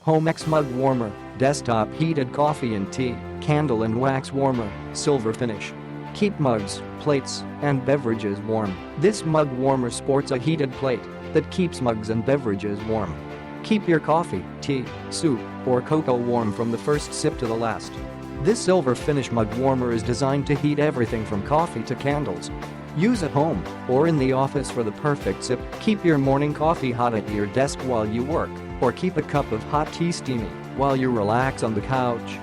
Homex Mug Warmer, Desktop Heated Coffee and Tea, Candle and Wax Warmer, Silver Finish. Keep mugs, plates, and beverages warm. This mug warmer sports a heated plate that keeps mugs and beverages warm. Keep your coffee, tea, soup, or cocoa warm from the first sip to the last. This silver finish mug warmer is designed to heat everything from coffee to candles. Use at home or in the office for the perfect sip. Keep your morning coffee hot at your desk while you work, or keep a cup of hot tea steamy while you relax on the couch.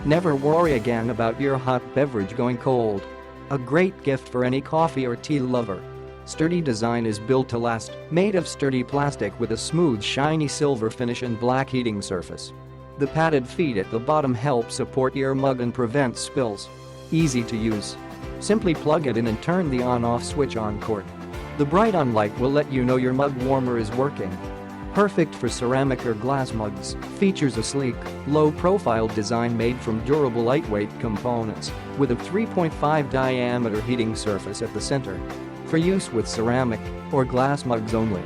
Never worry again about your hot beverage going cold. A great gift for any coffee or tea lover. Sturdy design is built to last, made of sturdy plastic with a smooth shiny silver finish and black heating surface. The padded feet at the bottom help support your mug and prevent spills. Easy to use. Simply plug it in and turn the on-off switch on cord. The bright on light will let you know your mug warmer is working. Perfect for ceramic or glass mugs, features a sleek, low-profile design made from durable lightweight components with a 3.5 diameter heating surface at the center. For use with ceramic or glass mugs only.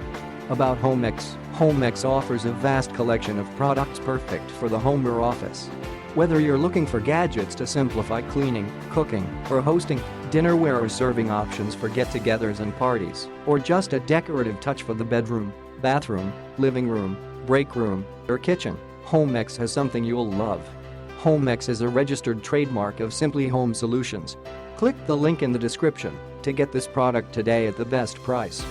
About Homex. Homex offers a vast collection of products perfect for the home or office. Whether you're looking for gadgets to simplify cleaning, cooking, or hosting, dinnerware or serving options for get-togethers and parties, or just a decorative touch for the bedroom, bathroom, living room, break room, or kitchen, Homex has something you'll love. Homex is a registered trademark of Simply Home Solutions. Click the link in the description to get this product today at the best price.